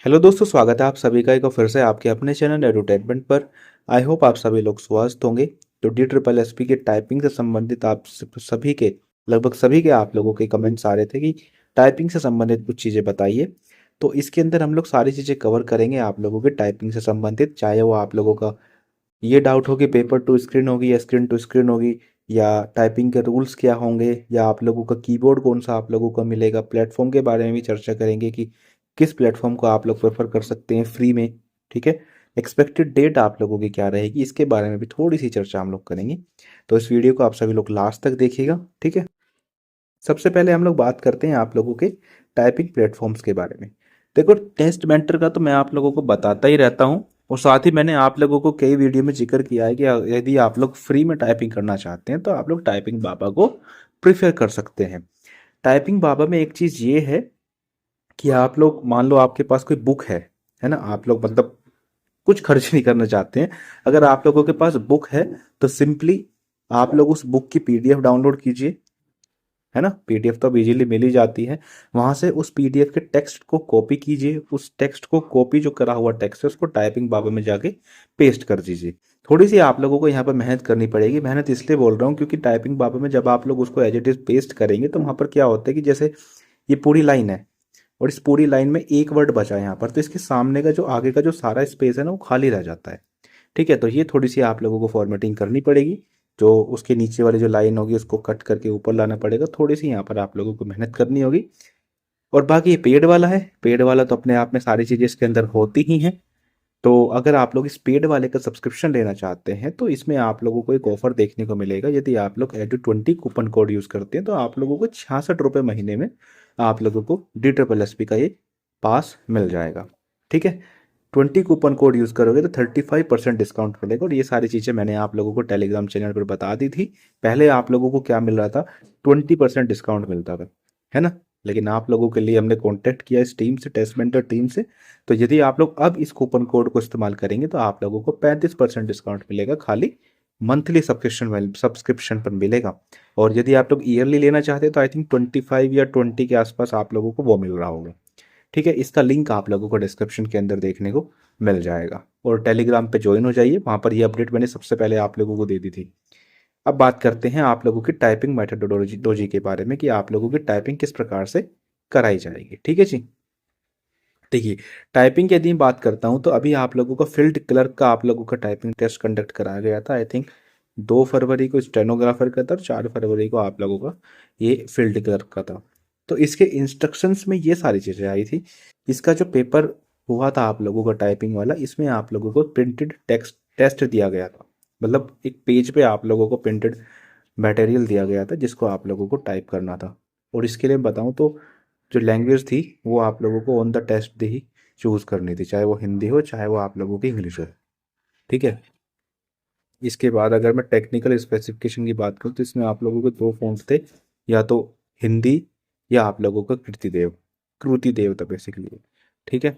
Hello दोस्तों, स्वागत है आप सभी का एक बार फिर से आपके अपने चैनल एडुटेनमेंट पर। आई होप आप सभी लोग स्वस्थ होंगे। तो डी ट्रिपल एस पी के टाइपिंग से संबंधित आप सभी के लगभग सभी के आप लोगों के कमेंट्स आ रहे थे कि टाइपिंग से संबंधित कुछ चीज़ें बताइए। तो इसके अंदर हम लोग सारी चीज़ें कवर करेंगे आप लोगों के टाइपिंग से संबंधित, चाहे वो आप लोगों का ये डाउट हो कि पेपर टू स्क्रीन होगी या स्क्रीन टू स्क्रीन होगी, या टाइपिंग के रूल्स क्या होंगे, या आप लोगों का कीबोर्ड कौन सा आप लोगों को मिलेगा। प्लेटफॉर्म के बारे में भी चर्चा करेंगे कि किस प्लेटफॉर्म को आप लोग प्रेफर कर सकते हैं फ्री में। ठीक है, एक्सपेक्टेड डेट आप लोगों की क्या रहेगी, इसके बारे में भी थोड़ी सी चर्चा हम लोग करेंगे। तो इस वीडियो को आप सभी लोग लास्ट तक देखिएगा। ठीक है, सबसे पहले हम लोग बात करते हैं आप लोगों के टाइपिंग प्लेटफॉर्म्स के बारे में। देखो, टेस्ट मेंटर का तो मैं आप लोगों को बताता ही रहता हूँ, और साथ ही मैंने आप लोगों को कई वीडियो में जिक्र किया है कि यदि आप लोग फ्री में टाइपिंग करना चाहते हैं तो आप लोग टाइपिंग बाबा को प्रीफर कर सकते हैं। टाइपिंग बाबा में एक चीज़ ये है कि आप लोग मान लो आपके पास कोई बुक है ना, आप लोग मतलब कुछ खर्च नहीं करना चाहते हैं। अगर आप लोगों के पास बुक है तो सिंपली आप लोग उस बुक की पीडीएफ डाउनलोड कीजिए, है ना। पीडीएफ तो अब इजीली मिल ही जाती है। वहां से उस पीडीएफ के टेक्स्ट को कॉपी कीजिए, उस टेक्स्ट को कॉपी जो करा हुआ टेक्स्ट है उसको टाइपिंग बाबा में जाके पेस्ट कर दीजिए। थोड़ी सी आप लोगों को यहाँ पर मेहनत करनी पड़ेगी। मेहनत इसलिए बोल रहा हूँ क्योंकि टाइपिंग बाबा में जब आप लोग उसको एज इट इज पेस्ट करेंगे तो वहाँ पर क्या होता है कि जैसे ये पूरी लाइन है और इस पूरी लाइन में एक वर्ड बचा है यहाँ पर, तो इसके सामने का जो आगे का जो सारा स्पेस है ना वो खाली रह जाता है। ठीक है, तो ये थोड़ी सी आप लोगों को फॉर्मेटिंग करनी पड़ेगी। जो उसके नीचे वाली जो लाइन होगी उसको कट करके ऊपर लाना पड़ेगा, थोड़ी सी यहाँ पर आप लोगों को मेहनत करनी होगी। और बाकी ये पेड वाला है, पेड वाला तो अपने आप में सारी चीज़ें इसके अंदर होती ही हैं। तो अगर आप लोग इस पेड वाले का सब्सक्रिप्शन लेना चाहते हैं तो इसमें आप लोगों को एक ऑफर देखने को मिलेगा। यदि आप लोग Edu20 कूपन कोड यूज़ करते हैं तो आप लोगों को 66 रुपये महीने में आप लोगों को डी ट्रिपल एस पी का ये पास मिल जाएगा। ठीक है, 20 कूपन कोड यूज़ करोगे तो 35% डिस्काउंट मिलेगा। और ये सारी चीज़ें मैंने आप लोगों को टेलीग्राम चैनल पर बता दी थी। पहले आप लोगों को क्या मिल रहा था, 20% डिस्काउंट मिलता था, है ना। लेकिन आप लोगों के लिए हमने कॉन्टैक्ट किया इस टीम से, टेस्ट मेंटर टीम से। तो यदि आप लोग अब इस कूपन कोड को इस्तेमाल करेंगे तो आप लोगों को 35% डिस्काउंट मिलेगा, खाली मंथली सब्सक्रिप्शन पर मिलेगा। और यदि आप लोग ईयरली लेना चाहते हैं तो आई थिंक 25 या 20 के आसपास आप लोगों को वो मिल रहा होगा। ठीक है, इसका लिंक आप लोगों को डिस्क्रिप्शन के अंदर देखने को मिल जाएगा। और टेलीग्राम पे ज्वाइन हो जाइए, वहाँ पर ये अपडेट मैंने सबसे पहले आप लोगों को दे दी थी। अब बात करते हैं आप लोगों की टाइपिंग मेथोडोलॉजी के बारे में कि आप लोगों की टाइपिंग किस प्रकार से कराई जाएगी। ठीक है जी, देखिए, टाइपिंग की यदि मैं बात करता हूँ तो अभी आप लोगों का फील्ड क्लर्क का आप लोगों का टाइपिंग टेस्ट कंडक्ट कराया गया था। आई थिंक 2 फरवरी को स्टेनोग्राफर का था और 4 फरवरी को आप लोगों का ये फील्ड क्लर्क का था। तो इसके इंस्ट्रक्शंस में ये सारी चीज़ें आई थी। इसका जो पेपर हुआ था आप लोगों का टाइपिंग वाला, इसमें आप लोगों को प्रिंटेड टेक्स्ट टेस्ट दिया गया था। मतलब एक पेज पे आप लोगों को प्रिंटेड मटेरियल दिया गया था जिसको आप लोगों को टाइप करना था। और इसके लिए बताऊँ तो जो लैंग्वेज थी वो आप लोगों को ऑन द टेस्ट ही चूज़ करनी थी, चाहे वो हिंदी हो चाहे वो आप लोगों की इंग्लिश हो। ठीक है, इसके बाद अगर मैं टेक्निकल स्पेसिफिकेशन की बात करूँ तो इसमें आप लोगों को 2 फॉन्ट थे, या तो हिंदी या आप लोगों का कृति देव था बेसिकली। ठीक है,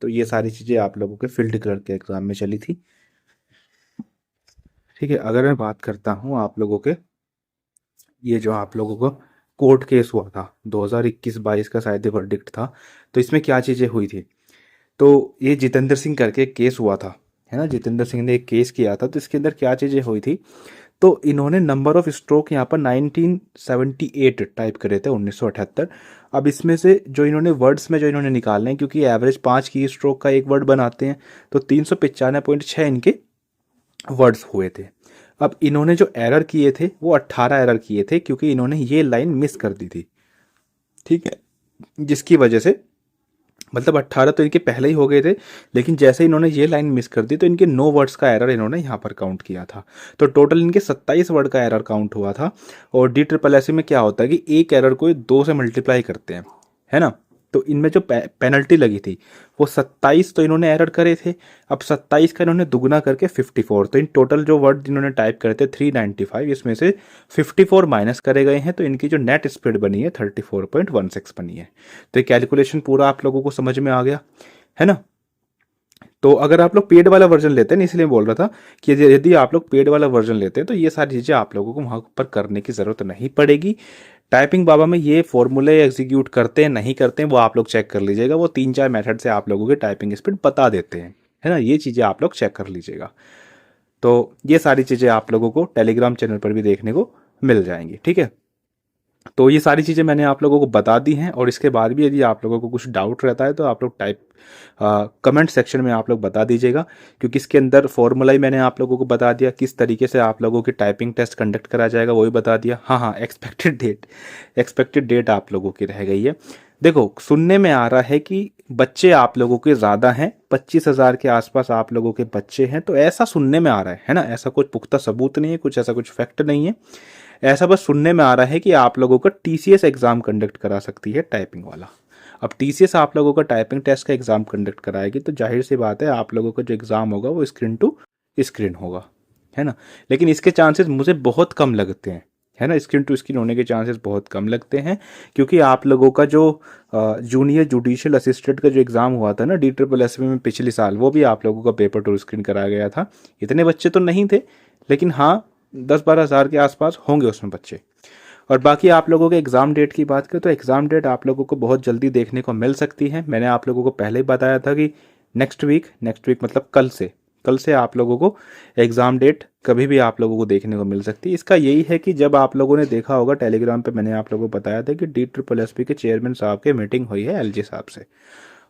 तो ये सारी चीज़ें आप लोगों के फील्ड क्लर्क के एग्ज़ाम में चली थी। ठीक है, अगर मैं बात करता हूँ आप लोगों के ये जो आप लोगों को कोर्ट केस हुआ था 2021-22 का शायद वर्डिक्ट था, तो इसमें क्या चीज़ें हुई थी। तो ये जितेंद्र सिंह करके एक केस हुआ था, है ना। जितेंद्र सिंह ने एक केस किया था, तो इसके अंदर क्या चीज़ें हुई थी। तो इन्होंने नंबर ऑफ स्ट्रोक यहाँ पर 1978 टाइप करे थे, 1978। अब इसमें से जो इन्होंने वर्ड्स में जो इन्होंने निकालने हैं, क्योंकि एवरेज 5 की स्ट्रोक का एक वर्ड बनाते हैं, तो 395.6 इनके वर्ड्स हुए थे। अब इन्होंने जो एरर किए थे वो 18 एरर किए थे, क्योंकि इन्होंने ये लाइन मिस कर दी थी। ठीक है, जिसकी वजह से मतलब 18 तो इनके पहले ही हो गए थे, लेकिन जैसे इन्होंने ये लाइन मिस कर दी तो इनके 9 वर्ड्स का एरर इन्होंने यहाँ पर काउंट किया था। तो टोटल इनके 27 वर्ड का एरर काउंट हुआ था। और डी ट्रिपल एस में क्या होता है कि एक एरर को 2 से मल्टीप्लाई करते हैं, है ना। तो इनमें जो पेनल्टी लगी थी वो 27, तो इन्होंने एरर करे थे। अब 27 का इन्होंने दुगना करके 54, तो इन टोटल जो वर्ड इन्होंने टाइप करे थे 395, इसमें से 54 माइनस करे गए हैं, तो इनकी जो नेट स्पीड बनी है 34.16 बनी है। तो ये कैलकुलेशन पूरा आप लोगों को समझ में आ गया, है ना। तो अगर आप लोग पेड वाला वर्जन लेते हैं, इसलिए बोल रहा था कि यदि आप लोग पेड वाला वर्जन लेते हैं तो ये सारी चीज़ें आप लोगों को वहाँ पर करने की ज़रूरत नहीं पड़ेगी। टाइपिंग बाबा में ये फॉर्मूले एग्जीक्यूट करते हैं नहीं करते हैं वो आप लोग चेक कर लीजिएगा, वो 3-4 मेथड से आप लोगों की टाइपिंग स्पीड बता देते हैं, है ना, ये चीज़ें आप लोग चेक कर लीजिएगा। तो ये सारी चीज़ें आप लोगों को टेलीग्राम चैनल पर भी देखने को मिल जाएंगी, ठीक है। तो ये सारी चीज़ें मैंने आप लोगों को बता दी हैं, और इसके बाद भी यदि आप लोगों को कुछ डाउट रहता है तो आप लोग कमेंट सेक्शन में आप लोग बता दीजिएगा, क्योंकि इसके अंदर फॉर्मूला ही मैंने आप लोगों को बता दिया, किस तरीके से आप लोगों की टाइपिंग टेस्ट कंडक्ट करा जाएगा वो भी बता दिया। हाँ हाँ, एक्सपेक्टेड डेट आप लोगों की रह गई है। देखो, सुनने में आ रहा है कि बच्चे आप लोगों के ज़्यादा हैं, 25,000 के आसपास आप लोगों के बच्चे हैं, तो ऐसा सुनने में आ रहा है ना, ऐसा कुछ पुख्ता सबूत नहीं है, कुछ ऐसा कुछ फैक्ट नहीं है, ऐसा बस सुनने में आ रहा है कि आप लोगों का टीसीएस एग्जाम कंडक्ट करा सकती है टाइपिंग वाला। अब टीसीएस आप लोगों का टाइपिंग टेस्ट का एग्जाम कंडक्ट कराएगी, तो जाहिर सी बात है आप लोगों का जो एग्जाम होगा वो स्क्रीन टू स्क्रीन होगा, है ना। लेकिन इसके चांसेस मुझे बहुत कम लगते हैं, है ना, स्क्रीन टू स्क्रीन होने के चांसेस बहुत कम लगते हैं, क्योंकि आप लोगों का जो जूनियर जुडिशियल असिस्टेंट का जो एग्ज़ाम हुआ था ना DSSB में पिछले साल, वो भी आप लोगों का पेपर टू स्क्रीन कराया गया था। इतने बच्चे तो नहीं थे, लेकिन हाँ 10-12 हज़ार के आसपास होंगे उसमें बच्चे। और बाकी आप लोगों के एग्ज़ाम डेट की बात करें तो एग्ज़ाम डेट आप लोगों को बहुत जल्दी देखने को मिल सकती है। मैंने आप लोगों को पहले ही बताया था कि नेक्स्ट वीक मतलब कल से आप लोगों को एग्ज़ाम डेट कभी भी आप लोगों को देखने को मिल सकती है। इसका यही है कि जब आप लोगों ने देखा होगा टेलीग्राम पे मैंने आप लोगों को बताया था कि DSSB के चेयरमैन साहब की मीटिंग हुई है LG साहब से,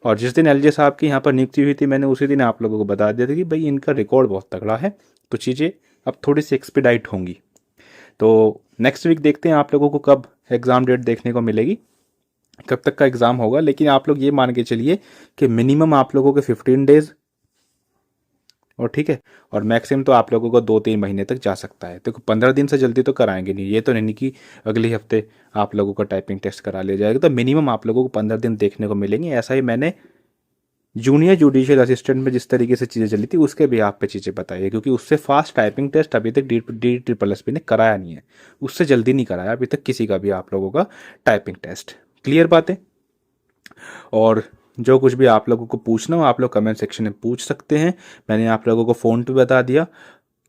और जिस दिन LG साहब की यहाँ पर नियुक्ति हुई थी मैंने उसी दिन आप लोगों को बता दिया था कि भाई इनका रिकॉर्ड बहुत तगड़ा है, तो चीज़ें अब थोड़ी सी एक्सपीडाइट होंगी। तो नेक्स्ट वीक देखते हैं आप लोगों को कब एग्ज़ाम डेट देखने को मिलेगी, कब तक का एग्ज़ाम होगा। लेकिन आप लोग ये मान के चलिए कि मिनिमम आप लोगों के 15 डेज, और ठीक है, और मैक्सिमम तो आप लोगों को 2-3 महीने तक जा सकता है। देखो 15 दिन से जल्दी तो कराएंगे नहीं, ये तो नहीं कि अगले हफ्ते आप लोगों का टाइपिंग टेस्ट करा लिया जाएगा, तो मिनिमम आप लोगों को 15 दिन देखने को मिलेंगे। ऐसा ही मैंने जूनियर जुडिशियल असिस्टेंट में जिस तरीके से चीज़ें चली थी उसके भी आप पे चीज़ें बताइए, क्योंकि उससे फास्ट टाइपिंग टेस्ट अभी तक DSSB ने कराया नहीं है, उससे जल्दी नहीं कराया अभी तक किसी का भी आप लोगों का टाइपिंग टेस्ट। क्लियर बातें? और जो कुछ भी आप लोगों को पूछना हो आप लोग कमेंट सेक्शन में पूछ सकते हैं। मैंने आप लोगों को फ़ोन पे बता दिया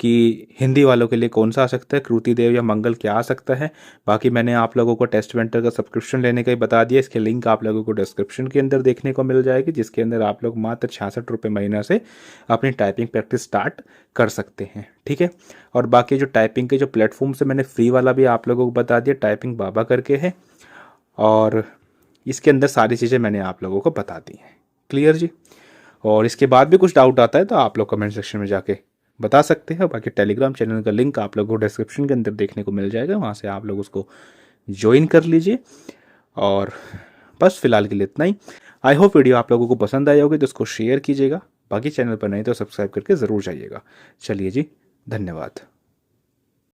कि हिंदी वालों के लिए कौन सा आ सकता है, कृति देव या मंगल क्या आ सकता है। बाकी मैंने आप लोगों को टेस्ट वेंटर का सब्सक्रिप्शन लेने का ही बता दिया, इसके लिंक आप लोगों को डिस्क्रिप्शन के अंदर देखने को मिल जाएगी, जिसके अंदर आप लोग मात्र 66 रुपये महीना से अपनी टाइपिंग प्रैक्टिस स्टार्ट कर सकते हैं, ठीक है। और बाकी जो टाइपिंग के जो प्लेटफॉर्म से मैंने फ्री वाला भी आप लोगों को बता दिया, टाइपिंग बाबा करके है, और इसके अंदर सारी चीज़ें मैंने आप लोगों को बता दी हैं। क्लियर जी? और इसके बाद भी कुछ डाउट आता है तो आप लोग कमेंट सेक्शन में जाके बता सकते हैं। बाकी टेलीग्राम चैनल का लिंक आप लोगों को डिस्क्रिप्शन के अंदर देखने को मिल जाएगा, वहाँ से आप लोग उसको ज्वाइन कर लीजिए। और बस फिलहाल के लिए इतना ही। आई होप वीडियो आप लोगों को पसंद आई होगी, तो उसको शेयर कीजिएगा। बाकी चैनल पर नहीं तो सब्सक्राइब करके ज़रूर जाइएगा। चलिए जी, धन्यवाद।